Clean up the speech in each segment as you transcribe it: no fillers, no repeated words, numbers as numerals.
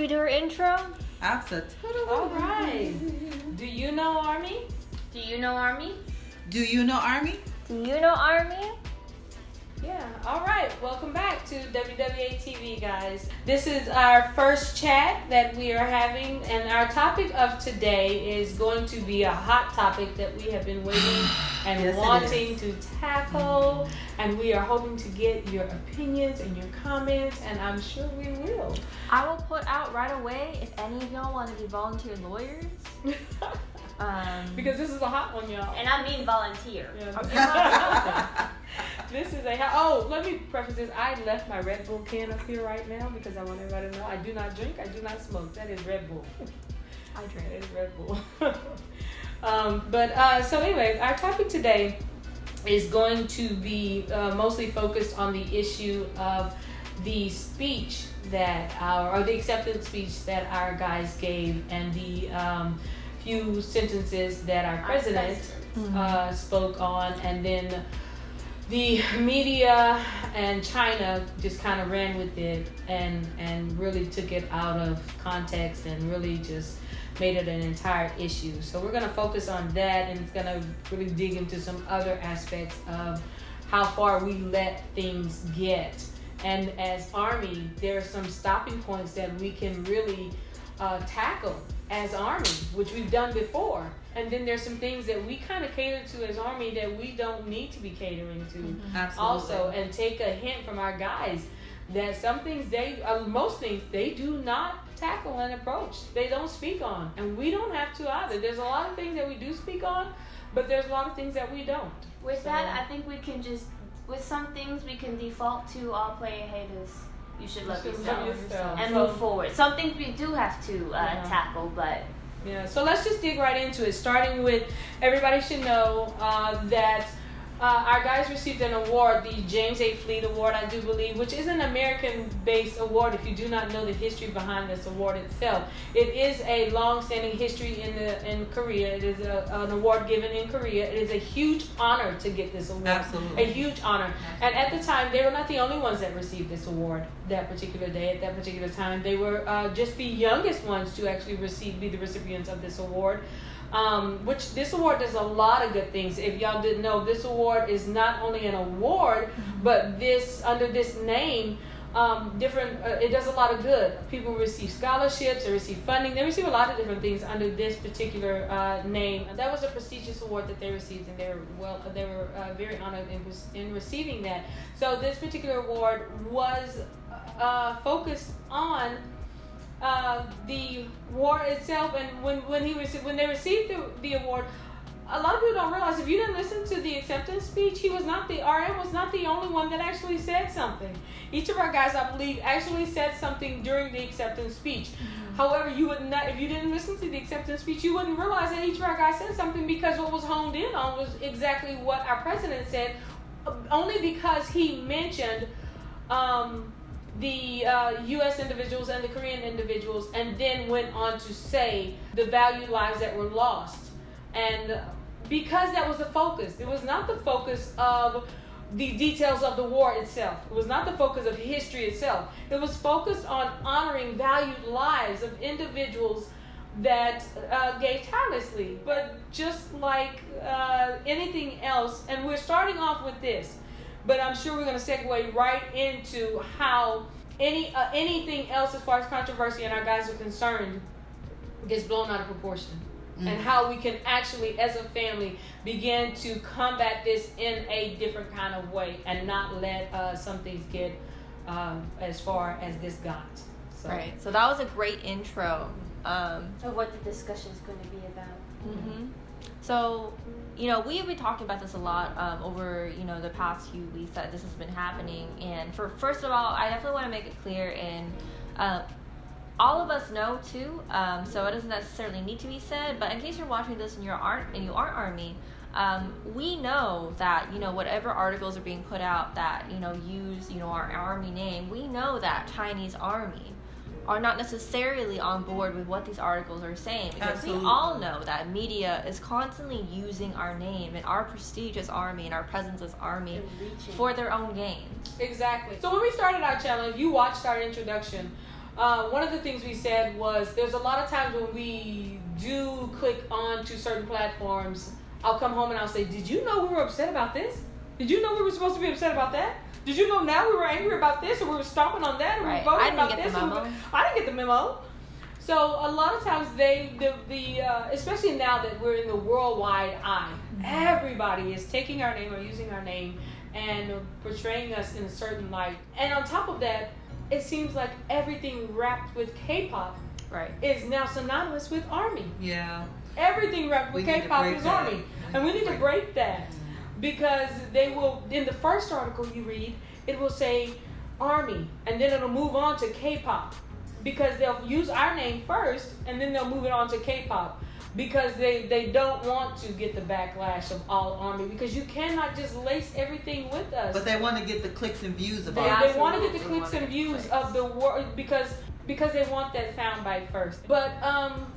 we do our intro? Absolutely. All right. Do you know Army? Do you know Army? Do you know Army? Do you know Army? Yeah. All right. Welcome back to WWATV, guys. This is our first chat that we are having, and our topic of today is going to be a hot topic that we have been waiting and Yes, wanting to tackle, and we are hoping to get your opinions and your comments, and I'm sure we will. I will put out right away if any of y'all want to be volunteer lawyers. Because this is a hot one, y'all. And I mean volunteer. Yeah. This is let me preface this. I left my Red Bull can up here right now because I want everybody to know I do not drink, I do not smoke. That is Red Bull. I drink. It is Red Bull. So anyway, our topic today is going to be mostly focused on the issue of the speech the acceptance speech that our guys gave, and the few sentences that our president spoke on, and then the media and China just kind of ran with it and really took it out of context and really just made it an entire issue. So we're going to focus on that, and it's going to really dig into some other aspects of how far we let things get. And as Army, there are some stopping points that we can really tackle as Army, which we've done before. And then there's some things that we kind of cater to as Army that we don't need to be catering to also, and take a hint from our guys that some things most things they do not tackle and approach. They don't speak on, and we don't have to either. There's a lot of things that we do speak on, but there's a lot of things that we don't. With that, I think we can with some things we can default to all player haters. You should love yourself and move forward. Some things we do have to tackle, but yeah. So let's just dig right into it. Starting with, everybody should know that our guys received an award, the James A. Fleet Award, I do believe, which is an American-based award. If you do not know the history behind this award itself, it is a long-standing history in Korea. It is an award given in Korea. It is a huge honor to get this award. Absolutely. A huge honor. And at the time, they were not the only ones that received this award that particular day, at that particular time. They were just the youngest ones to actually be the recipients of this award. Which this award does a lot of good things. If y'all didn't know, this award is not only an award, but under this name, it does a lot of good. People receive scholarships, they receive funding, they receive a lot of different things under this particular name. And that was a prestigious award that they received, and they were very honored in receiving that. So this particular award was focused on the war itself, and when they received the award, a lot of people don't realize, if you didn't listen to the acceptance speech, RM was not the only one that actually said something. Each of our guys, I believe, actually said something during the acceptance speech. However, you would not, if you didn't listen to the acceptance speech, you wouldn't realize that each of our guys said something, because what was honed in on was exactly what our president said, only because he mentioned the U.S. individuals and the Korean individuals, and then went on to say the valued lives that were lost. And because that was the focus, it was not the focus of the details of the war itself. It was not the focus of history itself. It was focused on honoring valued lives of individuals that gave tirelessly. But just like anything else, and we're starting off with this, but I'm sure we're going to segue right into how anything else as far as controversy and our guys are concerned gets blown out of proportion. And how we can actually, as a family, begin to combat this in a different kind of way, and not let some things get as far as this got. So. Right. So that was a great intro of what the discussion is going to be about. Mm-hmm. So, we've been talking about this a lot over, the past few weeks that this has been happening. And first of all, I definitely want to make it clear, and all of us know too, so it doesn't necessarily need to be said, but in case you're watching this and you aren't Army, we know that, whatever articles are being put out that, use, our Army name, we know that Chinese Army are not necessarily on board with what these articles are saying, because Absolutely. We all know that media is constantly using our name and our prestige as Army and our presence as Army for their own gains. Exactly. So when we started our channel, if you watched our introduction, one of the things we said was there's a lot of times when we do click on to certain platforms, I'll come home and I'll say, did you know we were upset about this? Did you know we were supposed to be upset about that? Did you know now we were angry about this, or we were stomping on that, or we were voting about this? I didn't get the memo. So a lot of times especially now that we're in the worldwide eye, everybody is taking our name or using our name and portraying us in a certain light. And on top of that, it seems like everything wrapped with K-pop is now synonymous with ARMY. Yeah. Everything wrapped with K-pop is ARMY. And we need to break that. Because they will, in the first article you read, it will say ARMY, and then it'll move on to K-pop. Because they'll use our name first, and then they'll move it on to K-pop. Because they don't want to get the backlash of all ARMY. Because you cannot just lace everything with us. But they want to get the clicks and views of it. They want to get the clicks and views of the world because they want that soundbite first. But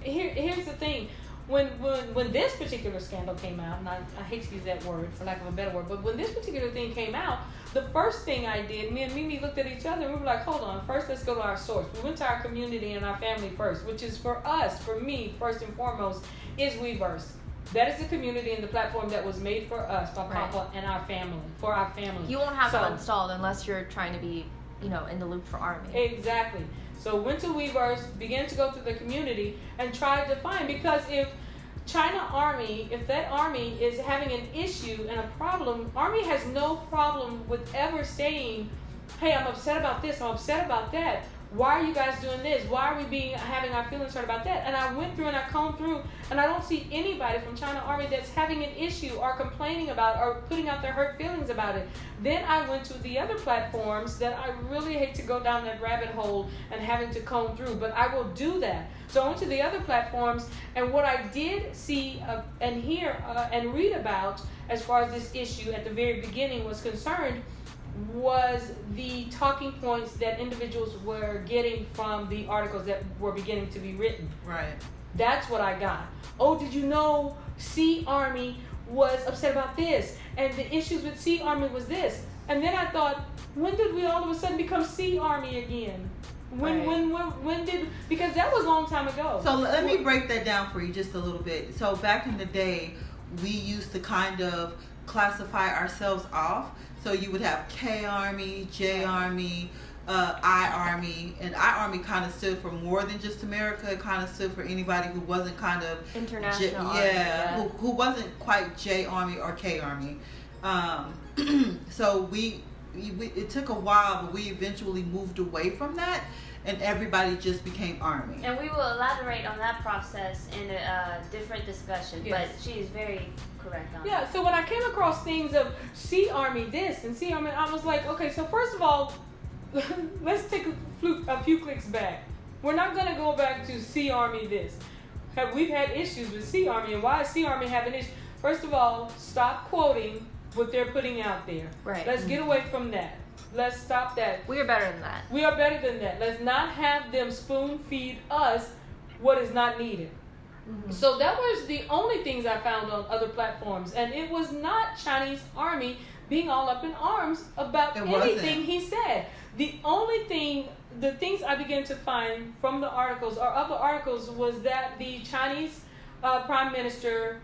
here's the thing. When this particular scandal came out, and I hate to use that word for lack of a better word, but when this particular thing came out, the first thing I did, me and Mimi looked at each other and we were like, hold on, first let's go to our source. We went to our community and our family first, which is for us, for me, first and foremost, is Weverse. That is the community and the platform that was made for us by Papa and our family, for our family. You won't have it installed unless you're trying to be, in the loop for ARMY. Exactly. So went to Weverse, began to go through the community, and tried to find, because if China ARMY, if that ARMY is having an issue and a problem, ARMY has no problem with ever saying, hey, I'm upset about this, I'm upset about that. Why are you guys doing this? Why are we having our feelings hurt about that? And I went through and I combed through, and I don't see anybody from China ARMY that's having an issue or complaining about or putting out their hurt feelings about it. Then I went to the other platforms that I really hate to go down that rabbit hole and having to comb through, but I will do that. So I went to the other platforms, and what I did see and hear and read about as far as this issue at the very beginning was concerned was the talking points that individuals were getting from the articles that were beginning to be written. Right. That's what I got. Oh, did you know C ARMY was upset about this? And the issues with C ARMY was this. And then I thought, when did we all of a sudden become C ARMY again? When did, because that was a long time ago. So let me break that down for you just a little bit. So back in the day, we used to kind of classify ourselves off. So you would have K ARMY, J ARMY, I ARMY, and I ARMY kind of stood for more than just America. It kind of stood for anybody who wasn't kind of international. Who wasn't quite J ARMY or K ARMY. So it took a while, but we eventually moved away from that, and everybody just became ARMY. And we will elaborate on that process in a different discussion, yes. But she is very correct on that. So when I came across things of C ARMY this and C ARMY, I was like, okay, so first of all, let's take a few clicks back. We're not going to go back to C ARMY this. We've had issues with C ARMY, and why is C ARMY having issues? First of all, stop quoting what they're putting out there. Right. Let's get away from that. Let's stop that. We are better than that. We are better than that. Let's not have them spoon feed us what is not needed. Mm-hmm. So that was the only things I found on other platforms, and it was not Chinese ARMY being all up in arms about anything he said. The things I began to find from the articles or other articles was that the Chinese Prime Minister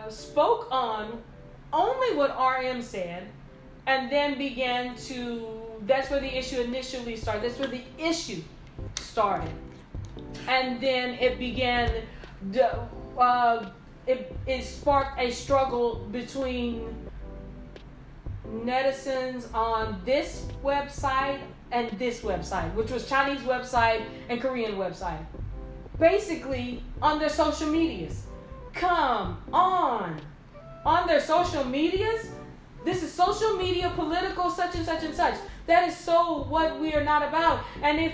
spoke on only what RM said, and then began to, that's where the issue initially started. That's where the issue started. And then it began, it sparked a struggle between netizens on this website and this website, which was Chinese website and Korean website. Basically, on their social medias. Come on their social medias. This is social media, political, such and such and such. That is so what we are not about. And if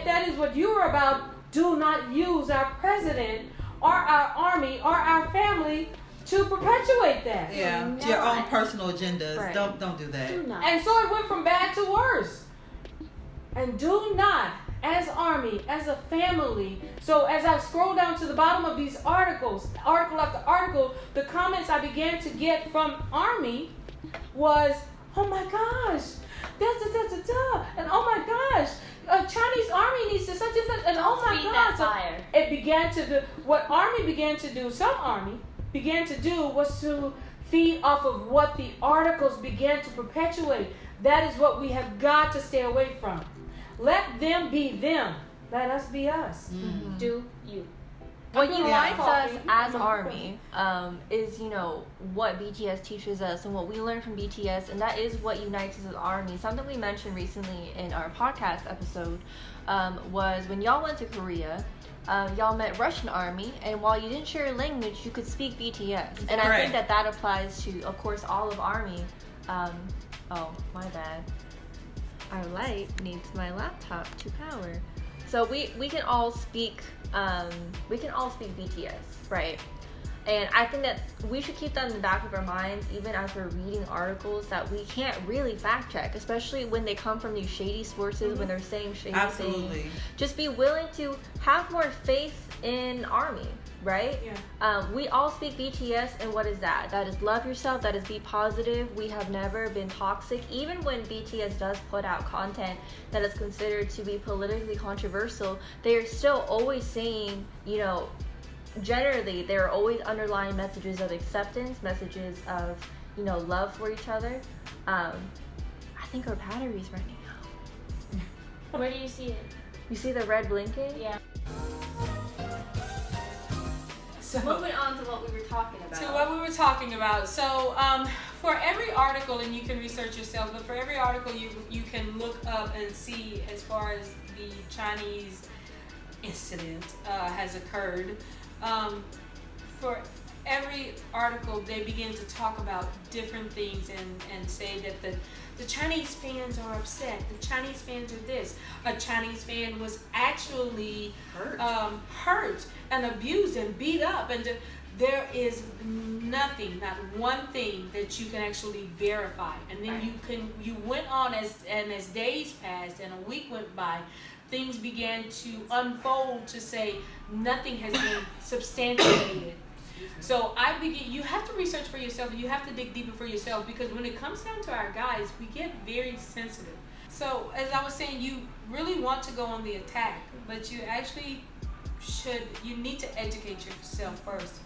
that is what you are about, do not use our president or our ARMY or our family to perpetuate that. Yeah, to your own personal agendas. Right. Don't do that. Do not. And so it went from bad to worse. And do not, as ARMY, as a family. So as I scroll down to the bottom of these articles, article after article, the comments I began to get from ARMY was, oh my gosh, and oh my gosh, Chinese army needs to such and such, and oh my gosh. Fire. It began to do, what army began to do, some army began to do was to feed off of what the articles began to perpetuate. That is what we have got to stay away from. Let them be them. Let us be us. Mm-hmm. Do you. What unites us as ARMY is, what BTS teaches us and what we learn from BTS, and that is what unites us as ARMY. Something we mentioned recently in our podcast episode was when y'all went to Korea, y'all met Russian ARMY, and while you didn't share a language, you could speak BTS. And I think that applies to, of course, all of ARMY. Oh, my bad. Our light needs my laptop to power. So we can all speak BTS, right? And I think that we should keep that in the back of our minds, even as we're reading articles that we can't really fact check, especially when they come from these shady sources, when they're saying shady things. Just be willing to have more faith in ARMY, right? Yeah. We all speak BTS, and what is that? That is love yourself, that is be positive. We have never been toxic. Even when BTS does put out content that is considered to be politically controversial, they are still always saying, generally, there are always underlying messages of acceptance, messages of, love for each other. I think our battery's running out. Where do you see it? You see the red blinking? Yeah. So, moving on to what we were talking about. So, for every article, and you can research yourself, but for every article you can look up and see as far as the Chinese incident has occurred. For every article, they begin to talk about different things and say that the Chinese fans are upset. The Chinese fans are this. A Chinese fan was actually hurt and abused and beat up. And there is nothing, not one thing that you can actually verify. And then you went on as days passed and a week went by, things began to unfold to say nothing has been substantiated. So you have to research for yourself, and you have to dig deeper for yourself, because when it comes down to our guys, we get very sensitive. So as I was saying, you really want to go on the attack, but you actually you need to educate yourself first.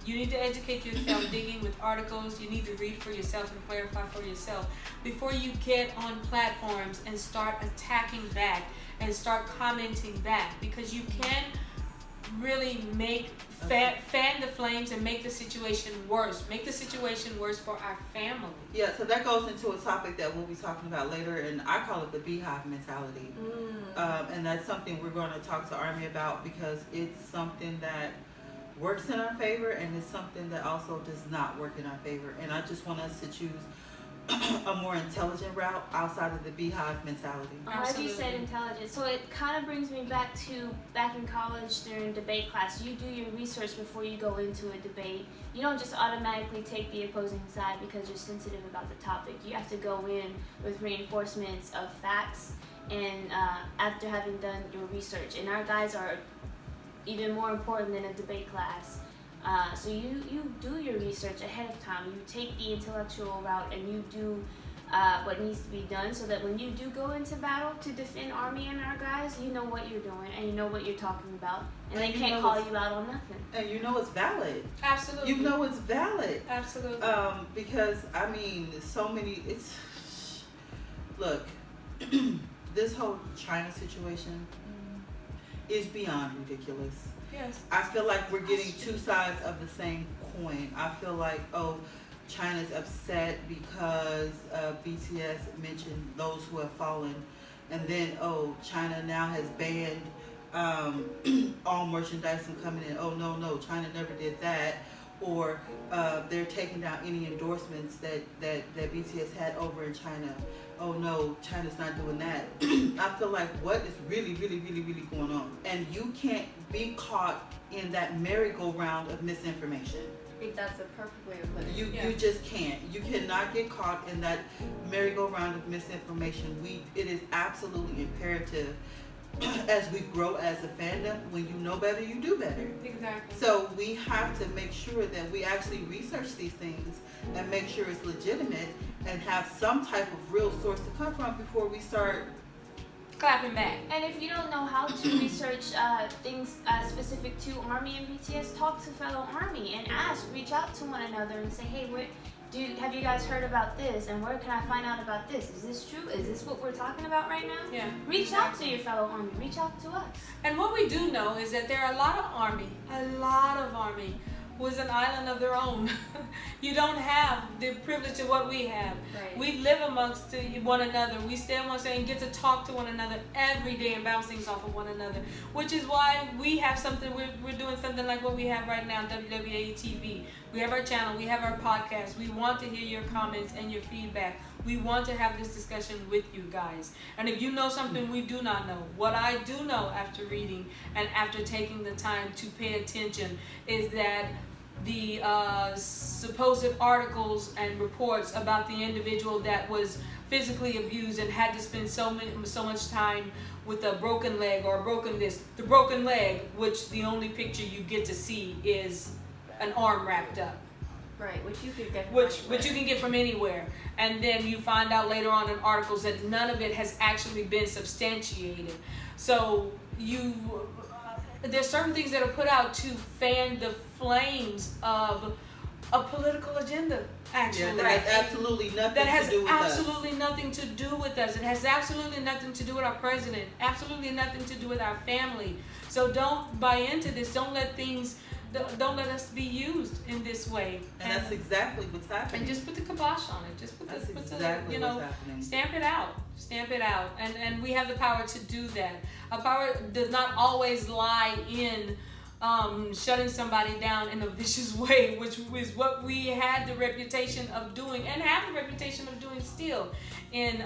You need to educate yourself, digging with articles. You need to read for yourself and clarify for yourself before you get on platforms and start attacking back and start commenting back, because you can really fan the flames and make the situation worse. Make the situation worse for our family. Yeah, so that goes into a topic that we'll be talking about later, and I call it the beehive mentality. And that's something we're going to talk to ARMY about, because it's something that works in our favor, and it's something that also does not work in our favor. And I just want us to choose a more intelligent route outside of the beehive mentality. As you said, intelligent. So it kind of brings me back in college during debate class. You do your research before you go into a debate. You don't just automatically take the opposing side because you're sensitive about the topic. You have to go in with reinforcements of facts, and after having done your research. And our guys are even more important than a debate class. So you do your research ahead of time. You take the intellectual route, and you do what needs to be done, so that when you do go into battle to defend ARMY and our guys, you know what you're doing and you know what you're talking about, and they can't call you out on nothing. And you know it's valid. Absolutely. You know it's valid. Absolutely. Because look, this whole China situation is beyond ridiculous. Yes. I feel like we're getting two sides of the same coin. I feel like, China's upset because BTS mentioned those who have fallen. And then, China now has banned all merchandise from coming in. Oh, no, China never did that. Or they're taking down any endorsements that BTS had over in China. Oh no, China's not doing that. I feel like what is really, really, really, really going on? And you can't be caught in that merry-go-round of misinformation. I think that's a perfect way of putting it. You just can't. You cannot get caught in that merry-go-round of misinformation. It is absolutely imperative as we grow as a fandom, when you know better, you do better. Exactly. So we have to make sure that we actually research these things and make sure it's legitimate, and have some type of real source to come from before we start clapping back. And if you don't know how to research things specific to ARMY and BTS, talk to fellow ARMY and reach out to one another and say, hey, have you guys heard about this? And where can I find out about this? Is this true? Is this what we're talking about right now? Yeah. Reach out to your fellow ARMY. Reach out to us. And what we do know is that there are a lot of ARMY, who is an island of their own. You don't have the privilege of what we have. Right. We live amongst one another. We stay amongst and get to talk to one another every day and bounce things off of one another, which is why we have something, we're doing something like what we have right now, WWATV. We have our channel, we have our podcast. We want to hear your comments and your feedback. We want to have this discussion with you guys. And if you know something we do not know, what I do know after reading and after taking the time to pay attention is that the supposed articles and reports about the individual that was physically abused and had to spend so much time with a broken leg or the broken leg, which the only picture you get to see is an arm wrapped up. Right, which you could get. Which you can get from anywhere, and then you find out later on in articles that none of it has actually been substantiated. So there's certain things that are put out to fan the flames of a political agenda. Actually, yeah, that has absolutely nothing that has to do with absolutely nothing to do with us. It has absolutely nothing to do with our president. Absolutely nothing to do with our family. So don't buy into this. Don't let us be used in this way. And that's exactly what's happening. And just put the kibosh on it. Just put that's the exactly what's happening. Stamp it out. Stamp it out. And we have the power to do that. Our power does not always lie in shutting somebody down in a vicious way, which is what we had the reputation of doing and have the reputation of doing still in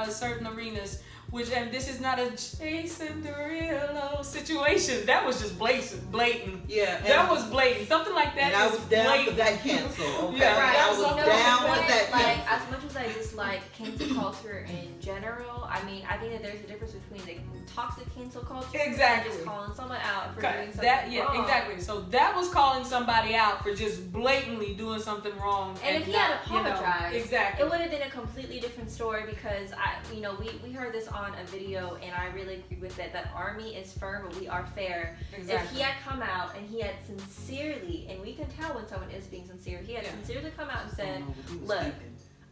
certain arenas. And this is not a Jason Derulo situation. That was just blatant. Yeah. That was blatant. Something like that. And I was down for that cancel. Okay. Yeah, right. I was down with that Like, cancel. as much as I dislike cancel culture in general, I mean, I think that there's a difference between the toxic cancel culture Exactly. and just calling someone out for Okay. doing something wrong. Exactly. So that was calling somebody out for just blatantly doing something wrong. And if he had apologized, exactly, it would have been a completely different story because we heard this on a video and I really agree with it, that ARMY is firm but we are fair. Exactly. If he had come out and he had sincerely, and we can tell when someone is being sincere, he had sincerely come out and said, look,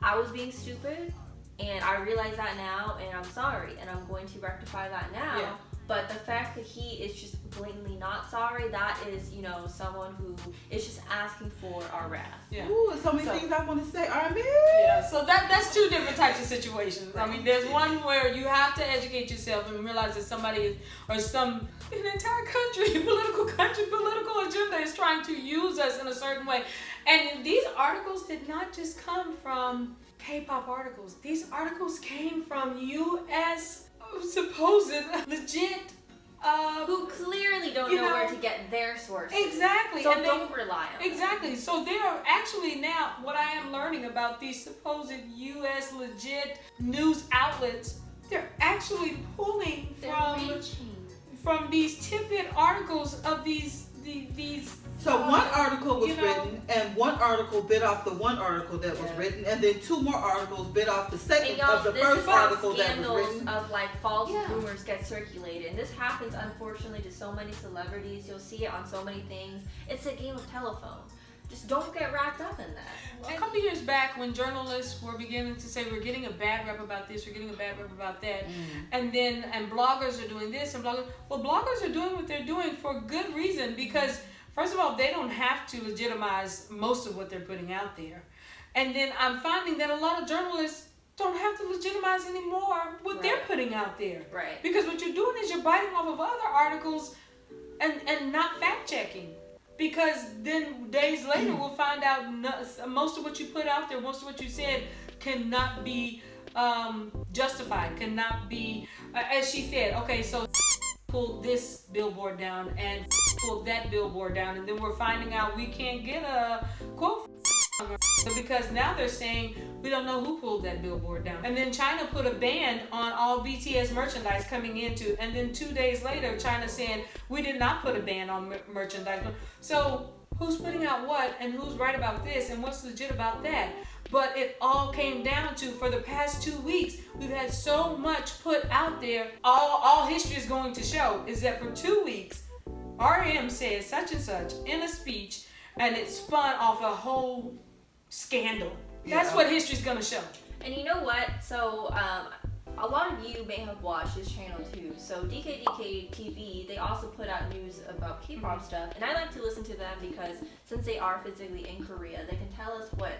I was being stupid and I realize that now and I'm sorry and I'm going to rectify that now. Yeah. But the fact that he is just blatantly not sorry, that is, someone who is just asking for our wrath. Yeah. Ooh, so many things I want to say. Army. Yeah. So that's two different types of situations. I mean, there's one where you have to educate yourself and realize that somebody an entire political agenda is trying to use us in a certain way. And these articles did not just come from K-pop articles. These articles came from U.S. supposed legit who clearly don't know where to get their sources. Exactly. So and don't rely on them. Exactly. So they are actually now, what I am learning about these supposed U.S. legit news outlets, they're actually pulling from these tidbit articles of these. So one article was written, and one article bit off the one article that was written, and then two more articles bit off the second of the first article that was written. Of false rumors get circulated, and this happens unfortunately to so many celebrities. You'll see it on so many things. It's a game of telephone. Just don't get wrapped up in that. A couple years back, when journalists were beginning to say we're getting a bad rep about this, we're getting a bad rep about that, and bloggers are doing this, and bloggers are doing what they're doing for good reason, because first of all, they don't have to legitimize most of what they're putting out there, and then I'm finding that a lot of journalists don't have to legitimize anymore what they're putting out there, right? Because what you're doing is you're biting off of other articles and not fact checking. Because then days later we'll find out most of what you put out there, most of what you said cannot be justified, cannot be, as she said, okay, so pulled this billboard down and pulled that billboard down, and then we're finding out we can't get a quote because now they're saying we don't know who pulled that billboard down. And then China put a ban on all BTS merchandise coming into, and then 2 days later China saying we did not put a ban on merchandise. So who's putting out what and who's right about this and what's legit about that. But it all came down to, for the past 2 weeks, we've had so much put out there. All history is going to show is that for 2 weeks, RM said such and such in a speech, and it spun off a whole scandal. That's what history's going to show. And you know what? So, a lot of you may have watched this channel too. So DKDK TV, they also put out news about K-pop stuff, and I like to listen to them because since they are physically in Korea, they can tell us what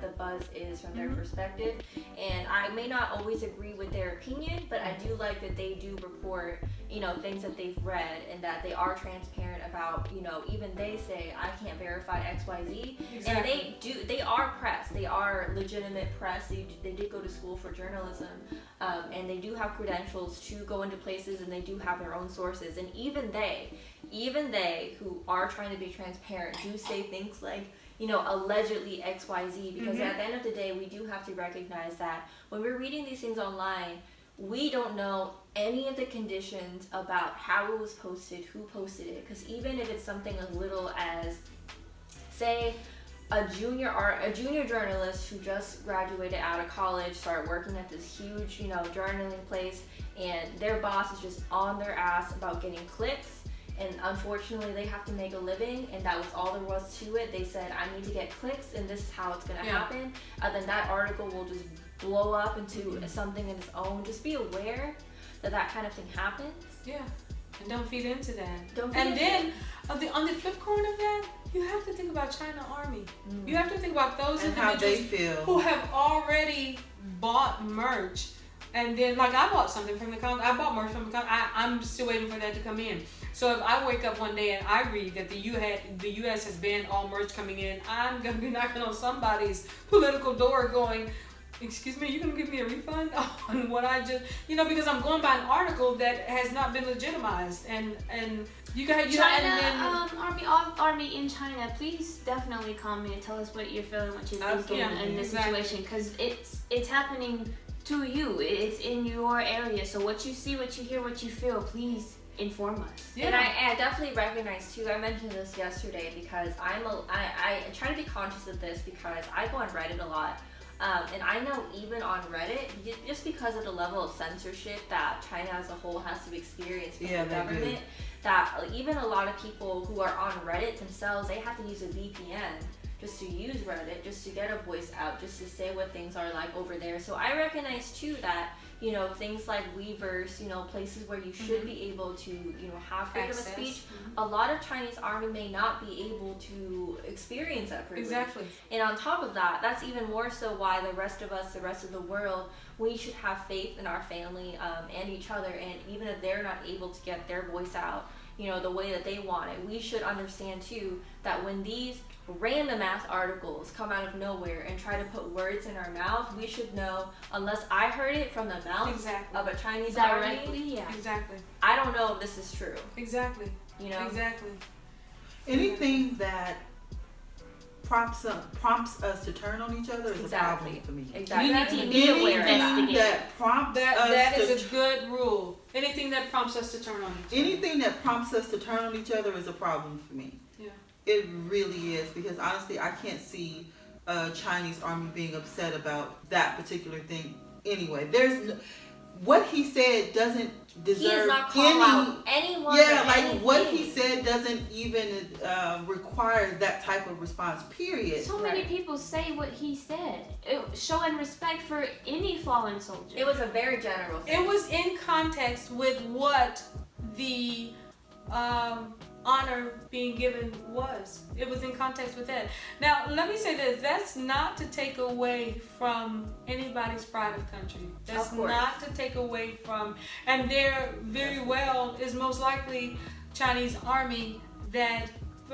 the buzz is from their perspective. And I may not always agree with their opinion, but I do like that they do report things that they've read and that they are transparent about. Even they say I can't verify XYZ, and they are press. They are legitimate press. They did go to school for journalism. And they do have credentials to go into places, and they do have their own sources. And even they who are trying to be transparent do say things like, allegedly XYZ, because at the end of the day, we do have to recognize that when we're reading these things online, we don't know any of the conditions about how it was posted, who posted it. Because even if it's something as little as, say, a junior journalist who just graduated out of college, started working at this huge, journaling place, and their boss is just on their ass about getting clicks, and unfortunately they have to make a living, and that was all there was to it. They said, I need to get clicks, and this is how it's going to happen. Then that article will just blow up into something in its own. Just be aware that kind of thing happens. Yeah. And don't feed into that. And then on the flip corner of that, you have to think about China Army. You have to think about those and individuals how they feel, who have already bought merch. And then, like, I bought something from the con. I bought merch from the con. I'm still waiting for that to come in. So if I wake up one day and I read that the U.S. has banned all merch coming in, I'm gonna be knocking on somebody's political door, going, excuse me, you gonna give me a refund on what I just, because I'm going by an article that has not been legitimized, and you guys, China, Army in China, please definitely comment, tell us what you're feeling, what you're thinking in this situation, because it's happening to you, it's in your area. So what you see, what you hear, what you feel, please inform us. And I definitely recognize too, I mentioned this yesterday because I try to be conscious of this because I go on Reddit a lot. And I know even on Reddit, just because of the level of censorship that China as a whole has to experience from the government, that even a lot of people who are on Reddit themselves, they have to use a VPN just to use Reddit, just to get a voice out, just to say what things are like over there. So I recognize too that, things like Weverse, places where you should be able to, have freedom of speech, a lot of Chinese Army may not be able to experience that privilege. Exactly. And on top of that, that's even more so why the rest of us, the rest of the world, we should have faith in our family and each other. And even if they're not able to get their voice out, the way that they want it, we should understand too that when these random ass articles come out of nowhere and try to put words in our mouth, we should know, unless I heard it from the mouth of a Chinese directly, army, I don't know if this is true. Exactly. Exactly. Anything that prompts us to turn on each other is a problem for me. Exactly. You need to be aware. That is a good rule. Anything that prompts us to turn on each other. Anything that prompts us to turn on each other is a problem for me. Yeah. It really is, because honestly, I can't see Chinese Army being upset about that particular thing. Anyway, what he said doesn't deserve he does not call out anyone. Yeah, like what he said doesn't even require that type of response. Period. So many people say what he said, showing respect for any fallen soldier. It was a very general thing. It was in context with what the honor being given was. It was in context with that. Now, let me say this. That's not to take away from anybody's pride of country. That's not to take away from, and there very well is most likely Chinese Army that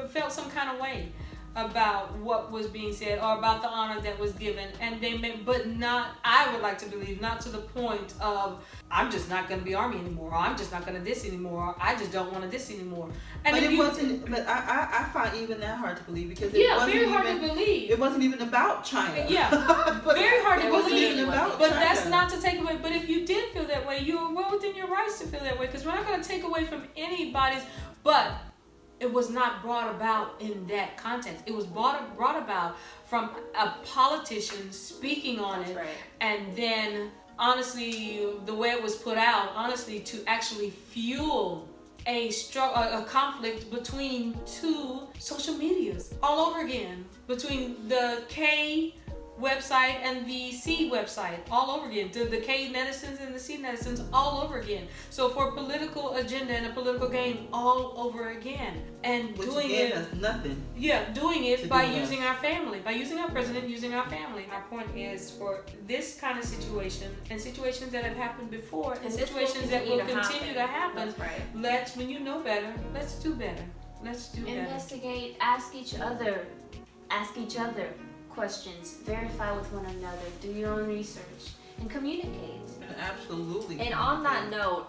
felt some kind of way about what was being said or about the honor that was given, and they meant, but not, I would like to believe, not to the point of I'm just not going to be Army anymore, or I'm just not going to this anymore, or I just don't want to this anymore. And but it wasn't. But I find even that hard to believe, because very hard to believe. It wasn't even about China. Yeah, very hard to believe. But that's not to take away. But if you did feel that way, you are well within your rights to feel that way, because we're not going to take away from anybody's. But it was not brought about in that context. It was brought about from a politician speaking on That's it, right. and then honestly, the way it was put out, honestly, to actually fuel a conflict between two social medias all over again, between the K website and the C website all over again, the K netizens and the C netizens all over again. So for a political agenda and a political game all over again, and Which doing again it, has nothing. yeah, doing to it by do with using us. our family, by using our president, using our family. Our point is, for this kind of situation and situations that have happened before and And this will situations that will continue to continue to happen, That's right. let's, when you know better, let's do better. Let's do better. Investigate, ask each other questions, verify with one another, do your own research, and communicate. Absolutely. And on that note,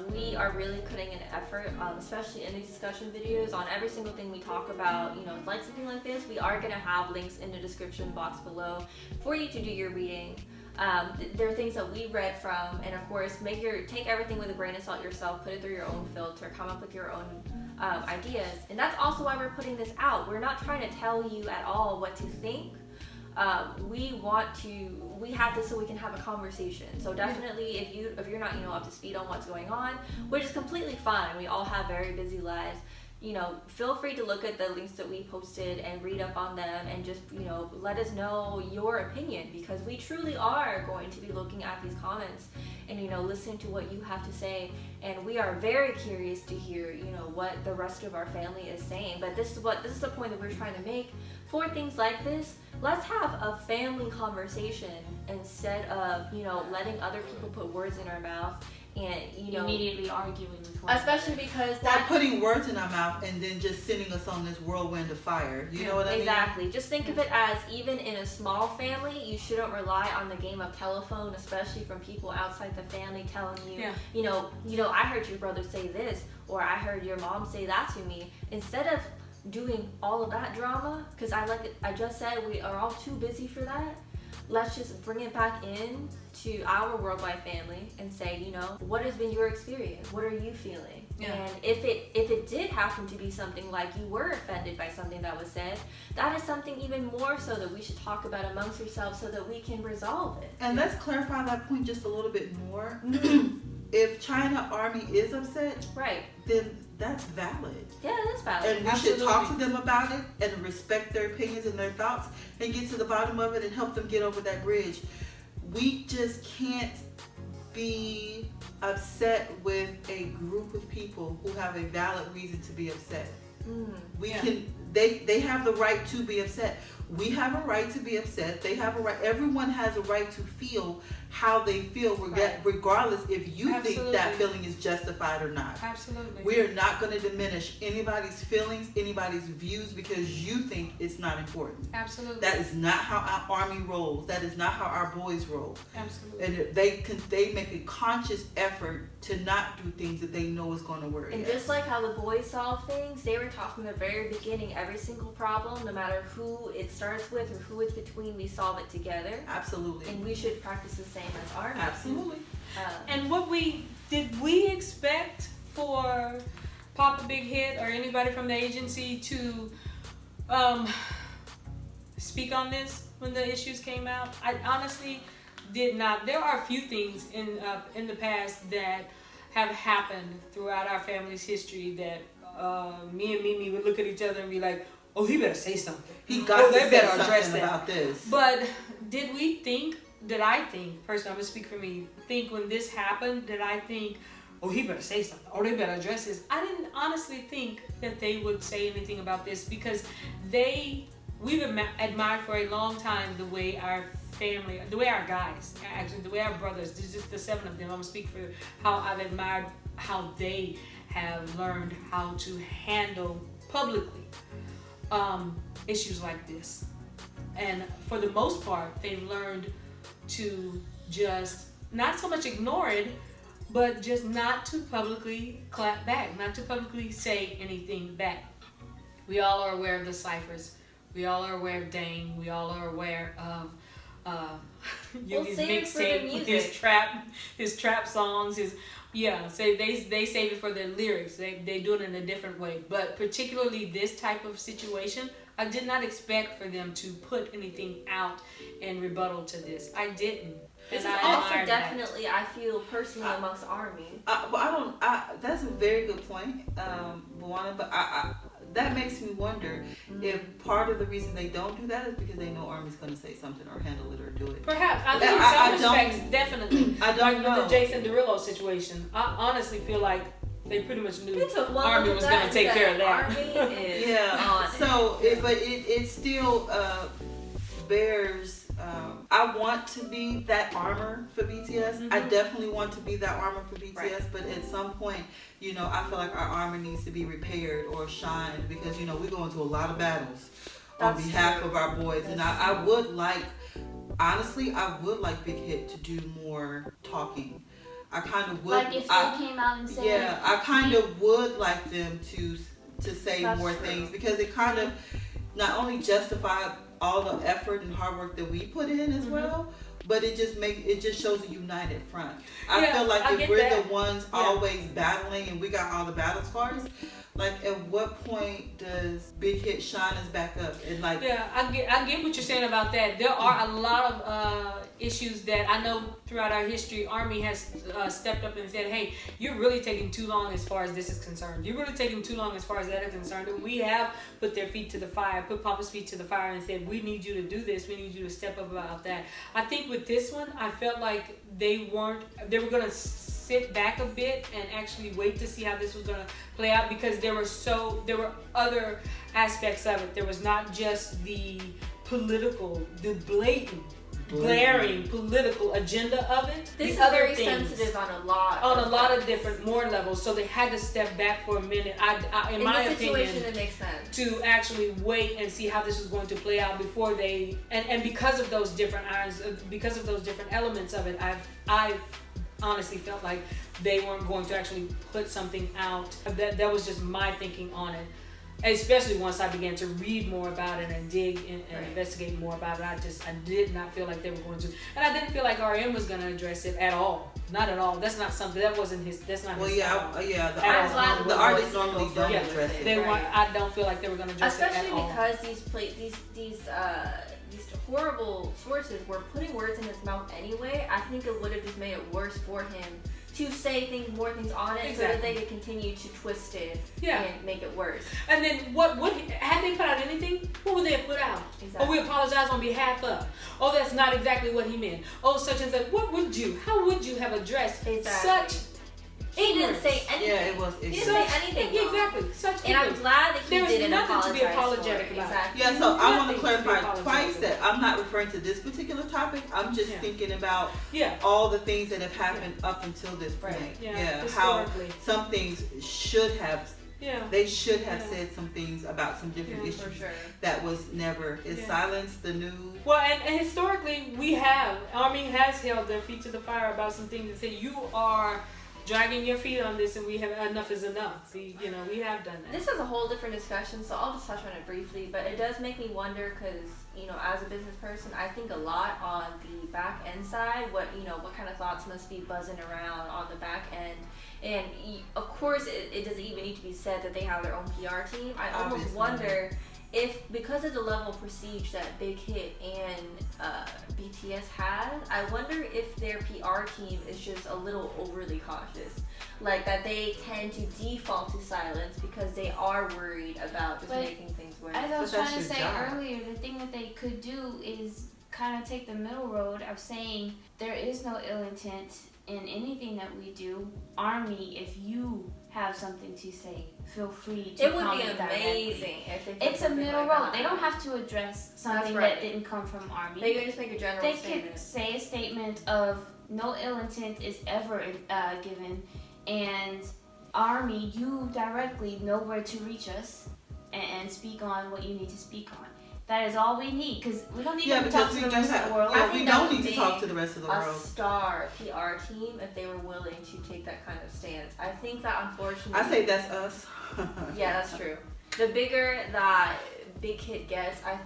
we are really putting an effort, especially in these discussion videos, on every single thing we talk about. You know, like something like this, we are going to have links in the description box below for you to do your reading. There are things that we read from, and of course, take everything with a grain of salt yourself, put it through your own filter, come up with your own ideas. And that's also why we're putting this out. We're not trying to tell you at all what to think. We have this so we can have a conversation. So definitely, if you're not up to speed on what's going on, which is completely fine. We all have very busy lives. Feel free to look at the links that we posted and read up on them, and just let us know your opinion, because we truly are going to be looking at these comments and listening to what you have to say, and we are very curious to hear what the rest of our family is saying. But this is the point that we're trying to make for things like this. Let's have a family conversation instead of letting other people put words in our mouth and immediately arguing with one especially because Not putting words in our mouth and then just sending us on this whirlwind of fire. You know what I mean? Exactly. Just think of it as, even in a small family, you shouldn't rely on the game of telephone, especially from people outside the family telling you, I heard your brother say this, or I heard your mom say that to me. Instead of doing all of that drama, because I just said, we are all too busy for that. Let's just bring it back in to our worldwide family and say, what has been your experience? What are you feeling? Yeah. And if it did happen to be something like you were offended by something that was said, that is something even more so that we should talk about amongst ourselves so that we can resolve it. And let's clarify that point just a little bit more. If China Army is upset, Right. then that's valid. Yeah, that's valid. And we should talk to them about it and respect their opinions and their thoughts and get to the bottom of it and help them get over that bridge. We just can't be upset with a group of people who have a valid reason to be upset. They have the right to be upset. We have a right to be upset. They have a right. Everyone has a right to feel how they feel, regardless if you think that feeling is justified or not. Absolutely. We are not going to diminish anybody's feelings, anybody's views, because you think it's not important. Absolutely. That is not how our Army rolls. That is not how our boys roll. Absolutely. And they make a conscious effort to not do things that they know is going to worry. And just like how the boys solve things, they were talking at the very beginning, every single problem, no matter who it starts with or who it's between, we solve it together. Absolutely. And we should practice the same as Army. Absolutely. And did we expect for Papa Big Hit or anybody from the agency to speak on this when the issues came out? I honestly did not. There are a few things in the past that have happened throughout our family's history that me and Mimi would look at each other and be like, "Oh, he better say something. He got to they say better address something that." about this. But did I think, personally, I'm going to speak for me, when this happened, did I think, "Oh, he better say something, or they better address this"? I didn't honestly think that they would say anything about this, because we've admired for a long time the way our family, the way our guys, actually the way our brothers, there's just the 7 of them, I'm going to speak for how I've admired how they have learned how to handle publicly issues like this. And for the most part, they've learned to just not so much ignore it, but just not to publicly clap back, not to publicly say anything back. We all are aware of the ciphers. We all are aware of Dane. We all are aware of his save it for the mixtape, music. his trap songs, say they save it for their lyrics. They do it in a different way. But particularly this type of situation, I did not expect for them to put anything out in rebuttal to this. I didn't. This And is I also admired definitely, I feel personally, amongst Army. That's a very good point, Luana. But that makes me wonder if part of the reason they don't do that is because they know Army's going to say something or handle it or do it. Perhaps. I think in some respects, definitely. I don't like know. With the Jason Derulo situation, I honestly feel like they pretty much knew They took one Army look was at going that to take and care of said, that. Army is Yeah. on So, it still bears. I want to be that armor for BTS. I definitely want to be that armor for BTS. Right. But at some point, I feel like our armor needs to be repaired or shined because we go into a lot of battles on That's behalf true. of our boys. And I would like, honestly, I would like Big Hit to do more talking. I kind of would. Like if they came out and said, Yeah, I kind of would like them to say That's more true. things because it kind of not only justified all the effort and hard work that we put in as well, but it just shows a united front. I feel like if we're the ones always battling and we got all the battle scars, like at what point does Big Hit shine us back up and like? Yeah, I get what you're saying about that. There are a lot of issues that I know throughout our history. Army has stepped up and said, "Hey, you're really taking too long as far as this is concerned. You're really taking too long as far as that is concerned." And we have put their feet to the fire, put Papa's feet to the fire, and said, "We need you to do this. We need you to step up about that." I think with this one, I felt like they were gonna sit back a bit and actually wait to see how this was gonna play out because there were other aspects of it. There was not just the blatant, glaring political agenda of it. This The is other very things, sensitive on a lot of different more levels, so they had to step back for a minute. In my this situation, opinion, it makes sense. to actually wait and see how this was going to play out before they and because of those different because of those different elements of it, I honestly felt like they weren't going to actually put something out. That was just my thinking on it. Especially once I began to read more about it and dig and investigate more about it, I did not feel like they were going to, and I didn't feel like RM was going to address it at all. Not at all. That's not something. That wasn't his. That's not. Well, his style. The artists normally don't address it. They want. I don't feel like they were going to address it at all. Especially because these horrible sources were putting words in his mouth anyway. I think it would have just made it worse for him to say more things on it, so that they could continue to twist it and make it worse. And then had they put out anything? What would they have put out? Exactly. Oh, we apologize on behalf of. Oh, that's not exactly what he meant. Oh, such and such. How would you have addressed such? He didn't say anything. Yeah, it was. He didn't say anything. Exactly. Such. And I'm glad that he there was didn't nothing apologize to be apologetic for it. about. Exactly. Yeah, so I want to Nothing clarify to be twice that I'm not referring to this particular topic. I'm just thinking about all the things that have happened up until this point. How some things should have. They should have said some things about some different issues that was never. Is silence the new? Well, and historically, Army has held their feet to the fire about some things and say you are dragging your feet on this, and we have enough is enough. We have done that. This is a whole different discussion, so I'll just touch on it briefly. But it does make me wonder because as a business person, I think a lot on the back end side. What kind of thoughts must be buzzing around on the back end. And of course, it doesn't even need to be said that they have their own PR team. I almost wonder if, because of the level of prestige that Big Hit and BTS has, I wonder if their PR team is just a little overly cautious. Like that they tend to default to silence because they are worried about just making things worse. As I was trying to say earlier, the thing that they could do is kind of take the middle road of saying there is no ill intent in anything that we do. Army, if you have something to say, feel free to comment directly. It would be amazing if they did It's a middle like road. that. They don't have to address something that didn't come from Army. They can just make a general statement. They could say a statement of no ill intent is ever given, and Army, you directly know where to reach us and speak on what you need to speak on. That is all we need, because we don't need to talk to the rest of the world. We don't need to talk to the rest of the world. A star PR team if they were willing to take that kind of stance. I think that unfortunately, I say that's us. yeah, that's true. The bigger that big hit gets, I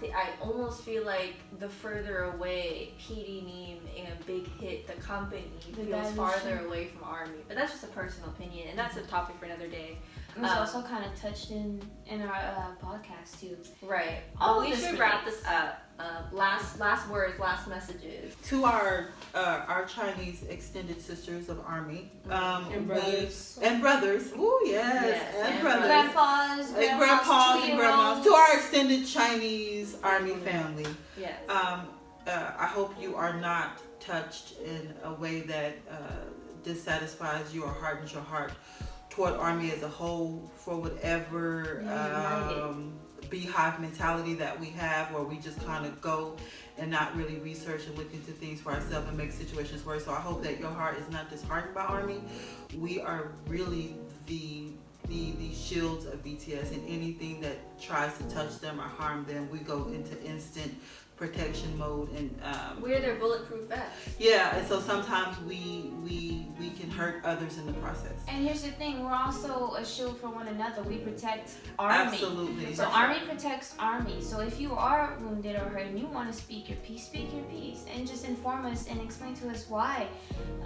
almost feel like the further away PD Neem and Big Hit, the company, feels farther away from ARMY. But that's just a personal opinion, and that's a topic for another day. It was also kind of touched in our podcast too. Right. We should wrap this up. Last words, last messages. To our Chinese extended sisters of ARMY, And brothers. and brothers. Ooh, yes, and brothers. Grandpas, And grandpas and grandmas. To two-year-olds. our extended Chinese ARMY family. Yes. I hope you are not touched in a way that dissatisfies you or hardens your heart toward ARMY as a whole, for whatever beehive mentality that we have, where we just kind of go and not really research and look into things for ourselves and make situations worse. So I hope that your heart is not disheartened by ARMY. We are really the shields of BTS, and anything that tries to touch them or harm them, we go into instant protection mode, and we're their bulletproof vest. yeah, and so sometimes we can hurt others in the process. And here's the thing, we're also a shield for one another. We protect ARMY. Absolutely. So ARMY protects ARMY. So if you are wounded or hurt and you want to speak your piece, and just inform us and explain to us why.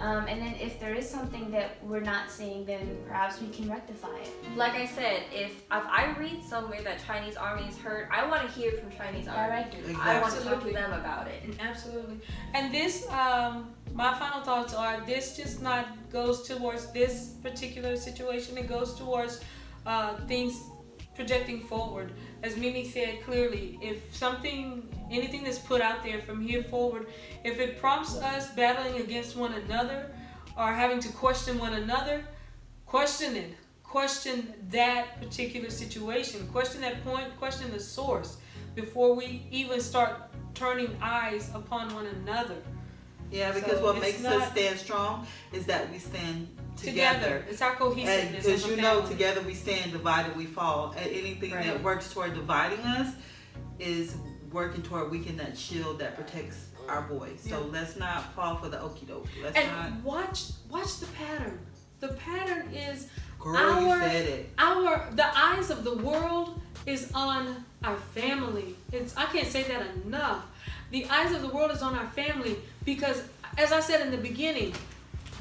And then if there is something that we're not seeing, then perhaps we can rectify it. Like I said, if I read somewhere that Chinese ARMY is hurt, I want to hear from Chinese ARMY. Directly. Exactly. I want to talk to them about it. Absolutely. And this, my final thoughts are, this just not goes towards this particular situation. It goes towards things projecting forward. As Mimi said clearly, if anything that's put out there from here forward, if it prompts us battling against one another or having to question one another, question it. Question that particular situation. Question that point. Question the source before we even start turning eyes upon one another. Yeah, because So what it's makes us stand strong is that we stand together. It's our cohesiveness. Because as a you know, family. together we stand, divided we fall. And anything that works toward dividing us is working toward weakening that shield that protects our boys. So let's not fall for the okie doke. Let's not. Watch the pattern. The pattern is Girl, you said it. the eyes of the world is on our family. I can't say that enough. The eyes of the world is on our family because, as I said in the beginning,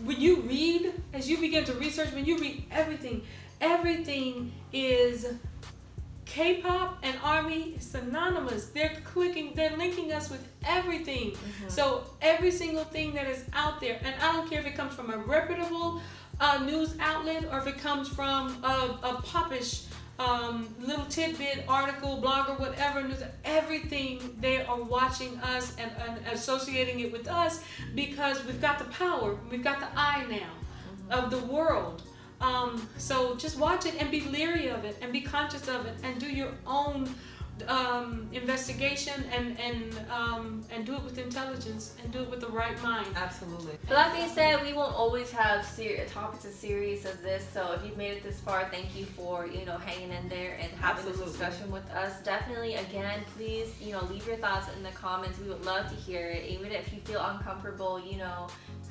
when you read, as you begin to research, when you read everything is K-pop and ARMY is synonymous. They're linking us with everything. Mm-hmm. So every single thing that is out there, and I don't care if it comes from a reputable news outlet or if it comes from a popish little tidbit article, blog, or whatever news, everything, they are watching us and associating it with us because we've got the power, we've got the eye now of the world. So just watch it and be leery of it and be conscious of it and do your own investigation and do it with intelligence and do it with the right mind. Absolutely. But that being said, we won't always have topics as serious as this. So if you've made it this far, thank you for hanging in there and having this discussion with us. Definitely, again, please leave your thoughts in the comments. We would love to hear it. Even if you feel uncomfortable,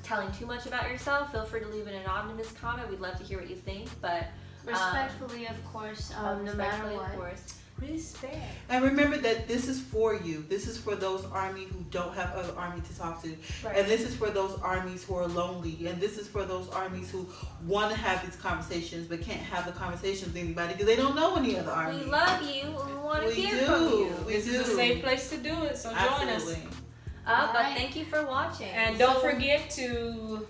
telling too much about yourself, feel free to leave an anonymous comment. We'd love to hear what you think, but respectfully, of course, no matter what. Of course. Respect. And remember that this is for you. This is for those ARMY who don't have other ARMY to talk to. Right. And this is for those ARMYs who are lonely. And this is for those ARMYs who want to have these conversations but can't have the conversations with anybody because they don't know any other ARMY. We love you and we want to hear from you. This is a safe place to do it, so join us. But thank you for watching. And don't forget to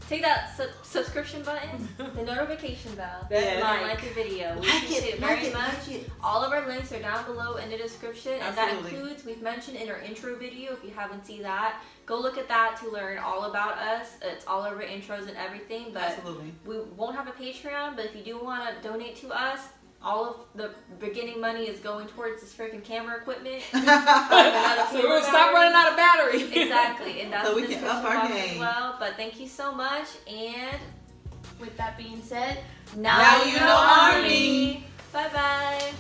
take that subscription button, the notification bell, and like the video. We appreciate it very much. All of our links are down below in the description, and that includes, we've mentioned in our intro video, if you haven't seen that, go look at that to learn all about us. It's all over intros and everything, but we won't have a Patreon, but if you do want to donate to us, all of the beginning money is going towards this freaking camera equipment. So we'll stop running out of battery. Exactly, and that's so the we can description up our box game as well. But thank you so much, and with that being said, now you know ARMY. Bye bye.